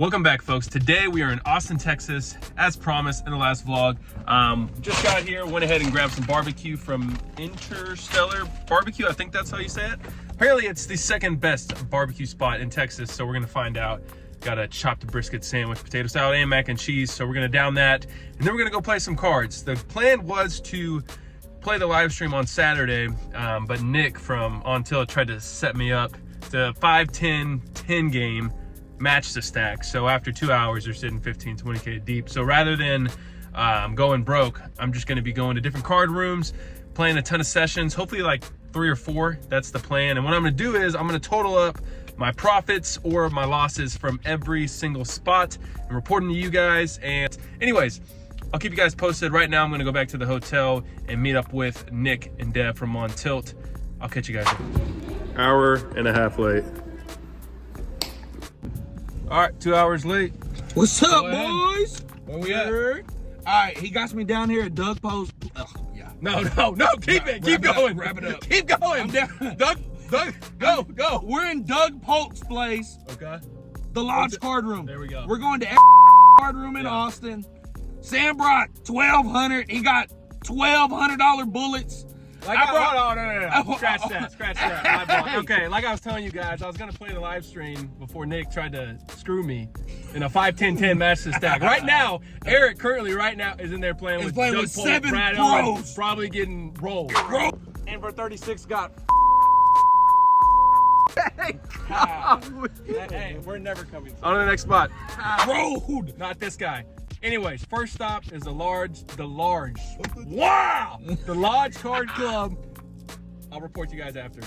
Welcome back, folks. Today we are in Austin, Texas, as promised in the last vlog. Just got here, went ahead and grabbed some barbecue from Interstellar Barbecue. I think that's how you say it. Apparently it's the second best barbecue spot in Texas, so we're gonna find out. Got a chopped brisket sandwich, potato salad, and mac and cheese, so we're gonna down that, and then we're gonna go play some cards. The plan was to play the live stream on Saturday, but Nick from ONTILT tried to set me up the 5-10-10 game, match the stack. So after 2 hours, they're sitting 15-20K deep. So rather than going broke, I'm just gonna be going to different card rooms, playing a ton of sessions, hopefully like 3 or 4, that's the plan. And what I'm gonna do is I'm gonna total up my profits or my losses from every single spot and reporting to you guys. And anyways, I'll keep you guys posted. Right now, I'm gonna go back to the hotel and meet up with Nick and Dev from ONTILT. I'll catch you guys. Hour and a half late. All right, 2 hours late. What's up, boys? Where we at? All right, he got me down here at Doug Post. Yeah. No, keep going. Wrap it up. Keep going. I'm down. Doug, go. We're in Doug Polk's place, Okay. the Lodge card room. There we go. We're going to card room in Austin. Sam brought 1,200. He got $1,200 bullets. Hold on, no. Scratch that. Okay, like I was telling you guys, I was gonna play the live stream before Nick tried to screw me in a 5-10-10 match to stack. Right now, Eric currently is in there playing with Doug Polk, 7 Brad pros. Owen, probably getting rolled. And for 36 got. Hey, we're never coming. On to the next spot. Road. Not this guy. Anyways, first stop is the Lodge Card Club. I'll report you guys after.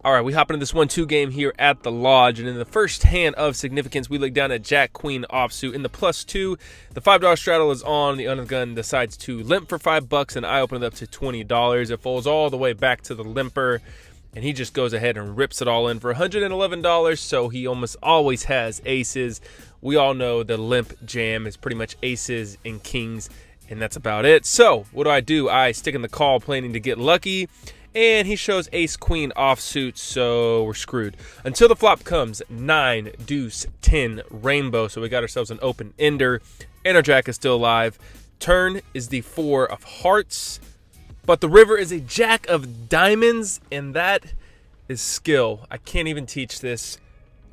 All right, we hop into this 1-2 game here at the Lodge, and in the first hand of significance, we look down at Jack Queen offsuit in the +2. The $5 straddle is on. The under the gun decides to limp for $5, and I open it up to $20. It folds all the way back to the limper, and he just goes ahead and rips it all in for $111. So he almost always has aces. We all know the limp jam is pretty much aces and kings, and that's about it. So what do? I stick in the call planning to get lucky, and he shows ace queen offsuit, so we're screwed. Until the flop comes 9, deuce, 10, rainbow. So we got ourselves an open ender, and our jack is still alive. Turn is the 4 of hearts, but the river is a jack of diamonds, and that is skill. I can't even teach this.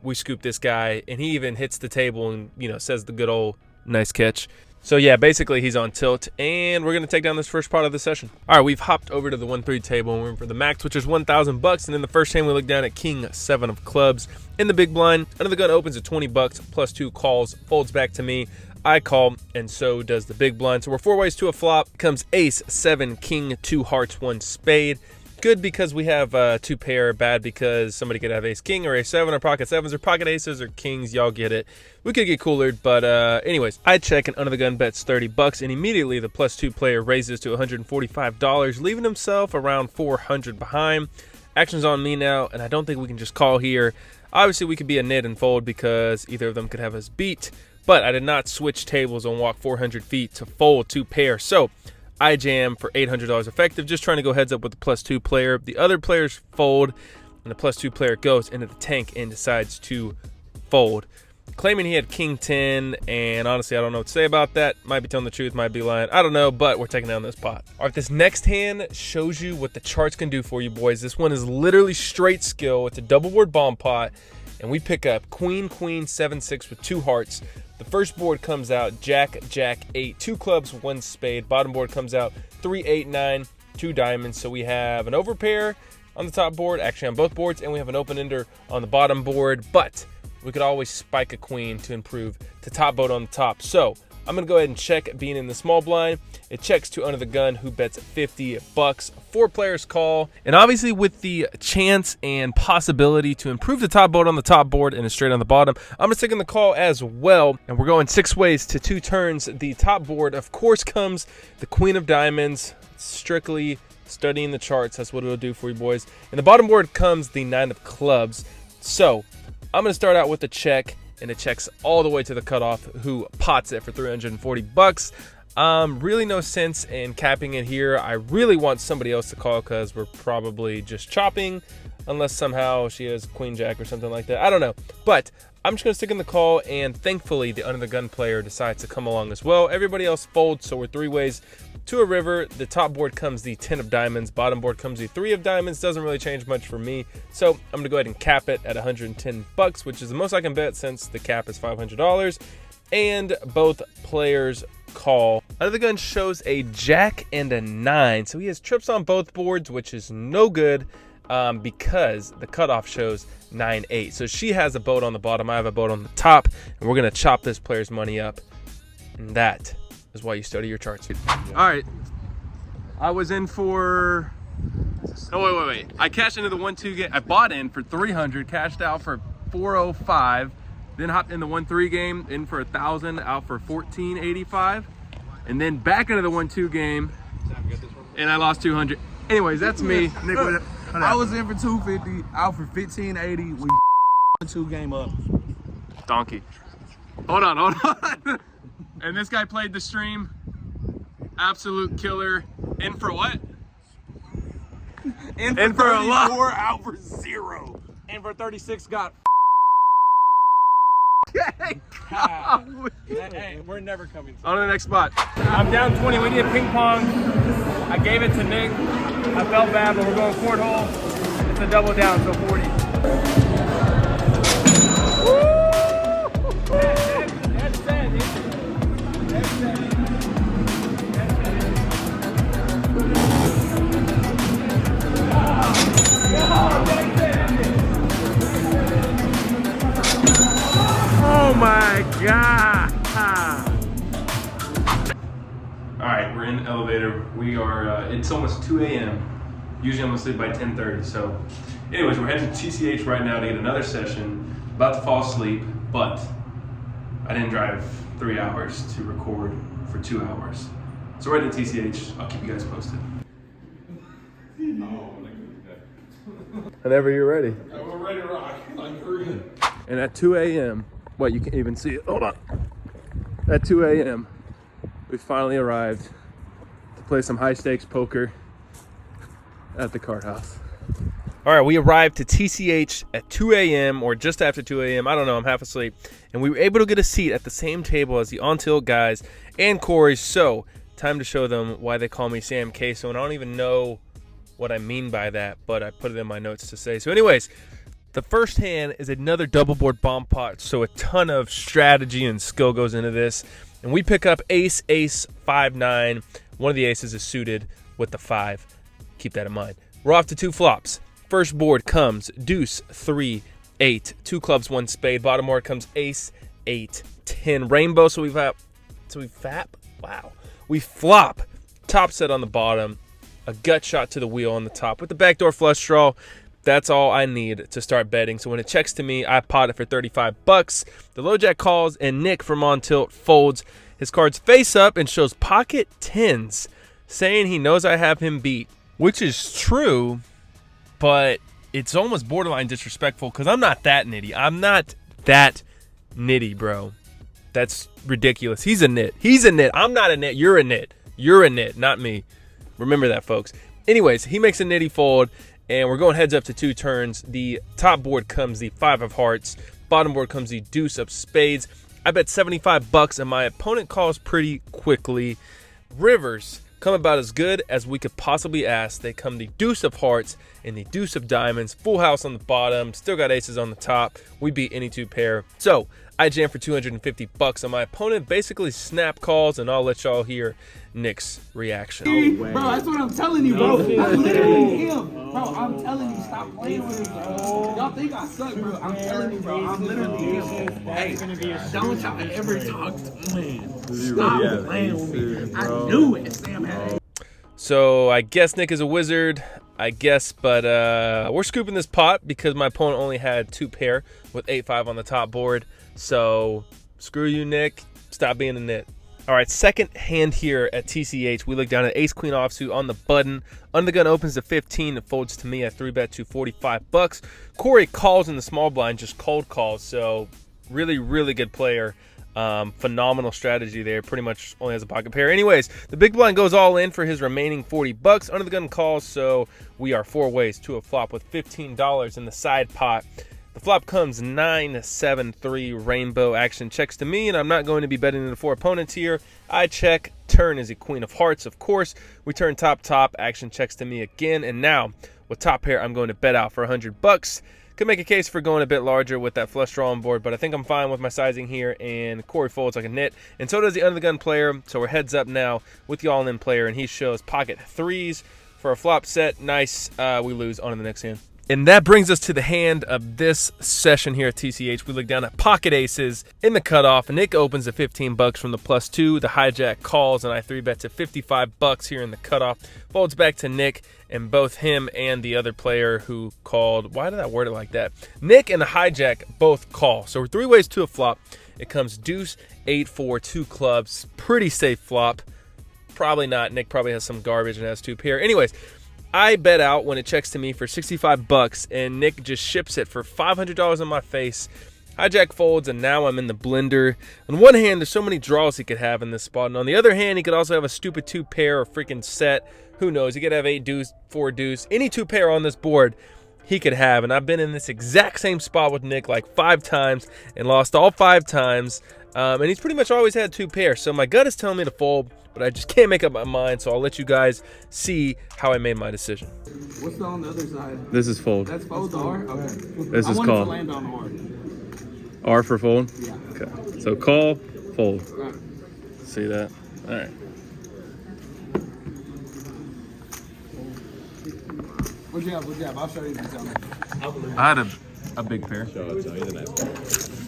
We scoop this guy, and he even hits the table and, says the good old nice catch. So yeah, basically he's on tilt, and we're gonna take down this first part of the session. All right, we've hopped over to the 1-3 table, and we're in for the max, which is $1,000. And in the first hand, we look down at King 7 of clubs in the big blind. Under the gun opens at $20, +2 calls, folds back to me. I call, and so does the big blind. So we're 4 ways to a flop. Comes ace, 7, king, 2 hearts, 1 spade. Good because we have 2 pair, bad because somebody could have ace king or ace 7 or pocket 7s or pocket aces or kings. Y'all get it. We could get coolered, but anyways, I check, and under the gun bets $30, and immediately the +2 player raises to $145, leaving himself around 400 behind. Action's on me now, and I don't think we can just call here. Obviously, we could be a nit and fold because either of them could have us beat, but I did not switch tables and walk 400 feet to fold 2 pair. So I jam for $800 effective, just trying to go heads up with the +2 player. The other players fold, and the +2 player goes into the tank and decides to fold, claiming he had king 10, and honestly, I don't know what to say about that. Might be telling the truth, might be lying. I don't know, but we're taking down this pot. All right, this next hand shows you what the charts can do for you, boys. This one is literally straight skill. It's a double board bomb pot, and we pick up queen, 7-6 with 2 hearts. The first board comes out Jack, 8, 2 clubs, 1 spade. Bottom board comes out 3, 8, 9, 2 diamonds. So we have an overpair on the top board, actually on both boards, and we have an open ender on the bottom board. But we could always spike a queen to improve to top boat on the top. So I'm gonna go ahead and check, being in the small blind. It checks to under the gun, who bets $50. 4 players call, and obviously with the chance and possibility to improve the top boat on the top board and a straight on the bottom, I'm gonna stick in the call as well. And we're going 6 ways to 2 turns. The top board, of course, comes the queen of diamonds. Strictly studying the charts, that's what it'll do for you, boys. And the bottom board comes the 9 of clubs. So I'm gonna start out with the check, and it checks all the way to the cutoff, who pots it for $340. Really no sense in capping it here. I really want somebody else to call because we're probably just chopping, unless somehow she has queen jack or something like that. I don't know, but I'm just going to stick in the call, and thankfully the under the gun player decides to come along as well. Everybody else folds, so we're 3 ways to a river. The top board comes the 10 of diamonds. Bottom board comes the 3 of diamonds. Doesn't really change much for me. So I'm going to go ahead and cap it at 110 bucks, which is the most I can bet since the cap is $500. And both players call. Under the gun shows a jack and a 9. So he has trips on both boards, which is no good. Because the cutoff shows 9-8. So she has a boat on the bottom, I have a boat on the top, and we're gonna chop this player's money up. And that is why you study your charts. All right, I was in for, oh wait. I cashed into the 1-2 game. I bought in for 300, cashed out for 405, then hopped in the 1-3 game, in for 1,000, out for 1485, and then back into the 1-2 game, and I lost 200. Anyways, that's me. Nick, I was in for 250, out for 1580. We 2 game up. Donkey. Hold on. And this guy played the stream. Absolute killer. In for what? In for a lot. Out for 0. And for 36 got. Hey, we're never coming. On to the next spot. I'm down 20. We did ping pong. I gave it to Nick. I felt bad, but we're going cornhole. It's a double down, so 40. Woo! That's sad, That's sad. Oh my God. All right, we're in the elevator. We are, it's almost 2 a.m. Usually I'm gonna sleep by 10:30. So anyways, we're heading to TCH right now to get another session. About to fall asleep, but I didn't drive 3 hours to record for 2 hours. So we're heading to TCH. I'll keep you guys posted. Whenever you're ready. We're ready to rock. I'm free. And at 2 a.m., well, you can't even see it. Hold on. At 2 a.m., we finally arrived to play some high stakes poker at the card house. All right, we arrived to TCH at 2 a.m. or just after 2 a.m. I don't know, I'm half asleep. And we were able to get a seat at the same table as the ONTILT guys and Corey. So, time to show them why they call me Sam Queso. And I don't even know what I mean by that, but I put it in my notes to say. So anyways, the first hand is another double board bomb pot. So a ton of strategy and skill goes into this. And we pick up ace, 5-9. One of the aces is suited with the 5. Keep that in mind. We're off to 2 flops. First board comes deuce, 3, 8. 2 clubs, 1 spade. Bottom board comes ace, 8, 10. Rainbow, so we flop. Top set on the bottom. A gut shot to the wheel on the top with the backdoor flush draw. That's all I need to start betting. So when it checks to me, I pot it for 35 bucks. The low jack calls, and Nick from ONTILT folds his cards face up and shows pocket 10s, saying he knows I have him beat, which is true, but it's almost borderline disrespectful because I'm not that nitty. I'm not that nitty, bro. That's ridiculous. He's a nit. I'm not a nit. You're a nit. You're a nit, not me. Remember that, folks. Anyways, he makes a nitty fold, and we're going heads up to 2 turns. The top board comes the 5 of hearts. Bottom board comes the deuce of spades. I bet 75 bucks, and my opponent calls pretty quickly. Rivers come about as good as we could possibly ask. They come the deuce of hearts and the deuce of diamonds. Full house on the bottom. Still got aces on the top. We beat any 2 pair. So I jam for 250 bucks, and my opponent basically snap calls, and I'll let y'all hear Nick's reaction. Bro, that's what I'm telling you, bro. I'm literally him. Bro, I'm telling you, stop playing with me, bro. Y'all think I suck, bro. I'm telling you, bro. I'm literally him. Hey, don't y'all ever talk to me. Stop playing with me. I knew it, Sam had it. So I guess Nick is a wizard, I guess, but we're scooping this pot because my opponent only had 2 pair with 8-5 on the top board. So screw you, Nick. Stop being a nit. All right, second hand here at TCH. We look down at ace queen offsuit on the button. Under the gun opens to 15. It folds to me at 3-bet to 45 bucks. Corey calls in the small blind, just cold calls. So really, really good player. Phenomenal strategy there. Pretty much only has a pocket pair. Anyways, the big blind goes all in for his remaining 40 bucks. Under the gun calls, so we are 4 ways to a flop with $15 in the side pot. The flop comes 9-7-3 rainbow. Action checks to me, and I'm not going to be betting the 4 opponents here. I check. Turn is a queen of hearts, of course. We turn top. Action checks to me again, and now with top pair, I'm going to bet out for 100 bucks. Could make a case for going a bit larger with that flush draw on board, but I think I'm fine with my sizing here, and Corey folds like a nit, and so does the under the gun player. So we're heads up now with the all-in player, and he shows pocket 3s for a flop set. Nice. We lose on to the next hand. And that brings us to the hand of this session here at TCH. We look down at pocket aces in the cutoff. Nick opens at 15 bucks from the +2. The hijack calls, and I 3-bet to 55 bucks here in the cutoff. Folds back to Nick, and both him and the other player who called, why did I word it like that? Nick and the hijack both call. So we're 3 ways to a flop. It comes deuce, 8-4, 2 clubs. Pretty safe flop. Probably not. Nick probably has some garbage and has 2 pair. Anyways, I bet out when it checks to me for 65 bucks, and Nick just ships it for $500 on my face. Hijack folds, and now I'm in the blender. On one hand, there's so many draws he could have in this spot, and on the other hand, he could also have a stupid 2 pair or freaking set. Who knows? He could have 8 deuce, 4 deuce. Any 2 pair on this board he could have, and I've been in this exact same spot with Nick like 5 times and lost all 5 times, and he's pretty much always had 2 pairs. So my gut is telling me to fold, but I just can't make up my mind, so I'll let you guys see how I made my decision. What's on the other side? This is fold. That's fold R? Okay. This is I call. wanted to land on R. R for fold? Yeah. Okay. So call, fold. Right. See that? All right. What you have? I'll show you. Tell me. I had a big pair.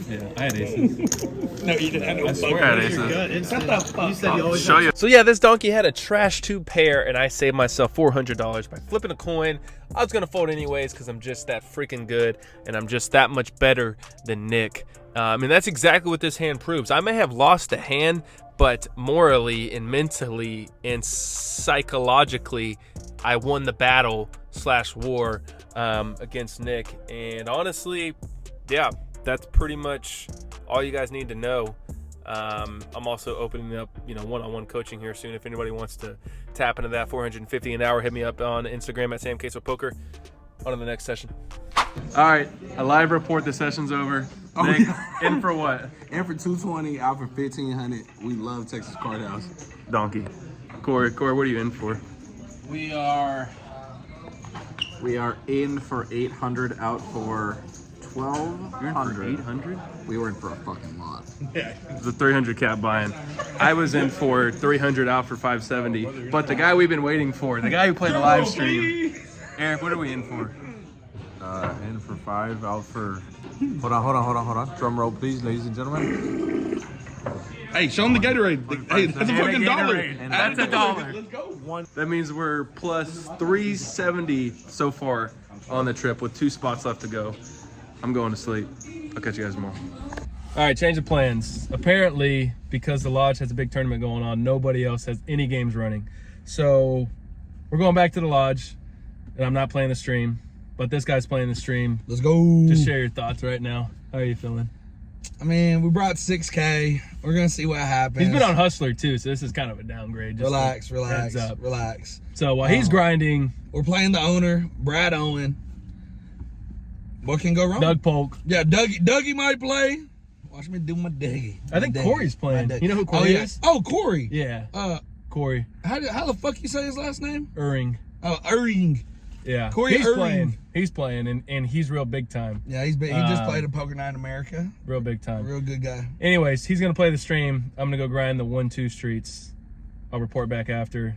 Yeah, I had aces. No, you didn't have no. I swear I had aces. Shut the fuck. You said you always Show you. So yeah, this donkey had a trash 2 pair, and I saved myself $400 by flipping a coin. I was gonna fold anyways because I'm just that freaking good, and I'm just that much better than Nick. And that's exactly what this hand proves. I may have lost the hand, but morally and mentally and psychologically, I won the battle / war against Nick. And honestly, yeah, that's pretty much all you guys need to know. I'm also opening up, one-on-one coaching here soon. If anybody wants to tap into that, $450 an hour, hit me up on Instagram at @SamQuesoPoker. On to the next session. All right, a live report. The session's over. Oh, Nick, yeah. in for what? In for 220, out for 1500. We love Texas Card House. Donkey. Corey, what are you in for? We are in for 800, out for 1200. 800? We were in for a fucking lot. Yeah. It was a 300 cap buy-in. I was in for 300, out for 570. But the guy we've been waiting for, the guy who played the live stream, Eric, what are we in for? In for 5, out for... Hold on. Drum roll, please, ladies and gentlemen. Hey, show him the Gatorade. Hey, that's a fucking dollar. And that's $1. Let's go. That means we're plus 370 so far on the trip with 2 spots left to go. I'm going to sleep. I'll catch you guys tomorrow. All right, change of plans. Apparently, because the Lodge has a big tournament going on, nobody else has any games running. So we're going back to the Lodge, and I'm not playing the stream, but this guy's playing the stream. Let's go. Just share your thoughts right now. How are you feeling? I mean, we brought 6K. We're going to see what happens. He's been on Hustler, too, so this is kind of a downgrade. Just Relax. heads up. Relax. So while he's grinding, We're playing the owner, Brad Owen. What can go wrong? Doug Polk. Yeah, Dougie might play. Watch me do my Dougie. I think My Dougie. Corey's playing. My Dougie. You know who Corey is? Oh, Corey. Yeah. Corey. How the fuck you say his last name? EYRING. Oh, EYRING. Yeah. Corey he's EYRING. playing. He's playing, and he's real big time. Yeah, he just played a Poker Night in America. Real big time. Real good guy. Anyways, he's going to play the stream. I'm going to go grind the 1-2 streets. I'll report back after.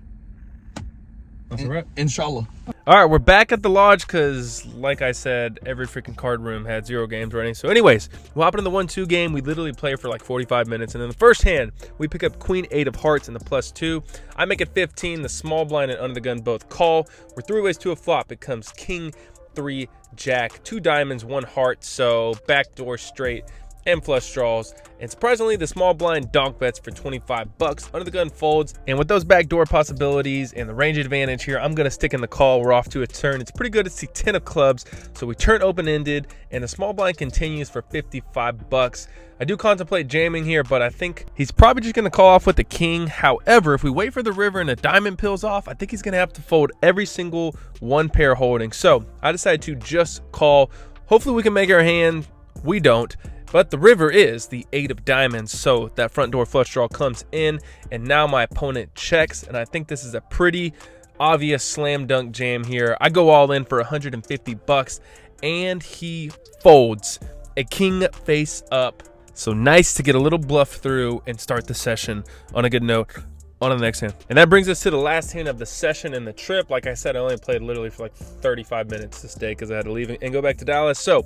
That's a wrap. Inshallah. All right, we're back at the Lodge because, like I said, every freaking card room had 0 games running. So anyways, we'll hop into the 1-2 game. We literally play for like 45 minutes. And in the first hand, we pick up Queen 8 of hearts and the +2. I make it 15. The small blind and under the gun both call. We're 3 ways to a flop. It comes King, 3, Jack, 2 diamonds, 1 heart. So backdoor straight and flush draws. And surprisingly, the small blind donk bets for 25 bucks. Under the gun folds. And with those backdoor possibilities and the range advantage here, I'm going to stick in the call. We're off to a turn. It's pretty good to see 10 of clubs. So we turn open-ended, and the small blind continues for 55 bucks. I do contemplate jamming here, but I think he's probably just going to call off with the king. However, if we wait for the river and the diamond peels off, I think he's going to have to fold every single 1 pair holding. So I decided to just call. hopefully we can make our hand. We don't. But the river is the 8 of diamonds, so that front door flush draw comes in, and now my opponent checks, and I think this is a pretty obvious slam dunk jam here. I go all in for 150 bucks, and he folds a king face up. So nice to get a little bluff through and start the session on a good note on the next hand. And that brings us to the last hand of the session and the trip. Like I said, I only played literally for like 35 minutes this day because I had to leave and go back to Dallas. So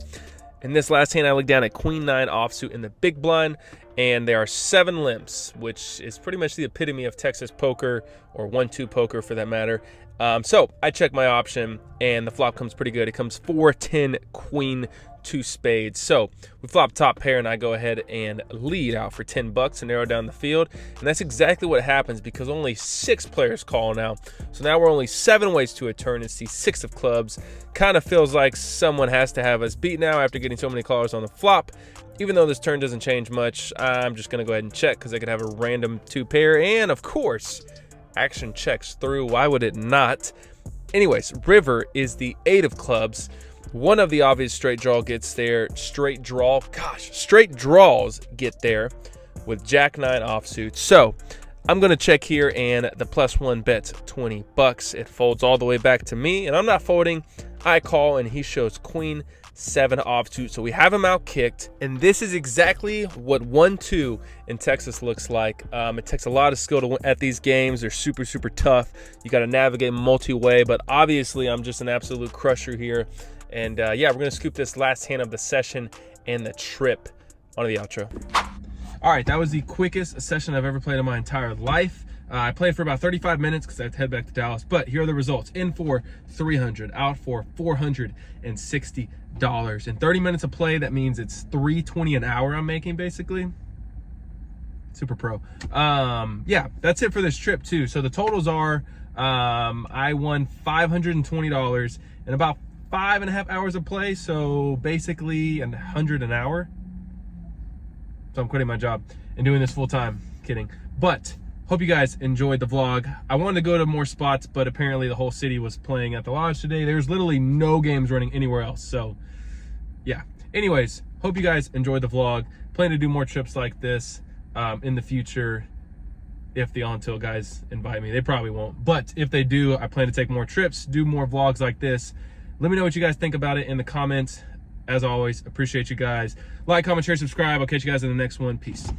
in this last hand, I look down at Queen 9 offsuit in the big blind, and there are 7 limps, which is pretty much the epitome of Texas poker, or 1-2 poker for that matter. So I check my option, and the flop comes pretty good. It comes 4-10 Queen 2 spades. So we flop top pair, and I go ahead and lead out for 10 bucks and narrow down the field. And that's exactly what happens because only 6 players call now. So now we're only 7 ways to a turn. It's the 6 of clubs. Kind of feels like someone has to have us beat now after getting so many callers on the flop. Even though this turn doesn't change much, I'm just going to go ahead and check because I could have a random 2 pair. And of course, action checks through. Why would it not? Anyways, river is the 8 of clubs. One of the obvious straight draw gets there. Straight draws get there with Jack 9 offsuit. So I'm going to check here, and the +1 bets 20 bucks. It folds all the way back to me, and I'm not folding. I call, and he shows Queen 7 offsuit. So we have him out kicked, and this is exactly what 1-2 in Texas looks like. It takes a lot of skill to win at these games. They're super, super tough. You got to navigate multi-way, but obviously I'm just an absolute crusher here. And yeah, we're going to scoop this last hand of the session and the trip onto the outro. All right, that was the quickest session I've ever played in my entire life. I played for about 35 minutes because I had to head back to Dallas. But here are the results. In for 300, out for $460. In 30 minutes of play, that means it's $320 an hour I'm making, basically. Super pro. Yeah, that's it for this trip, too. So the totals are I won $520 in about 5.5 hours of play, so basically $100 an hour. So I'm quitting my job and doing this full time. Kidding. But hope you guys enjoyed the vlog. I wanted to go to more spots, but apparently the whole city was playing at the lodge today. There's literally no games running anywhere else. So yeah. Anyways, hope you guys enjoyed the vlog. Plan to do more trips like this in the future. If the ONTILT guys invite me, they probably won't. But if they do, I plan to take more trips, do more vlogs like this. Let me know what you guys think about it in the comments. As always, appreciate you guys. Like, comment, share, subscribe. I'll catch you guys in the next one. Peace.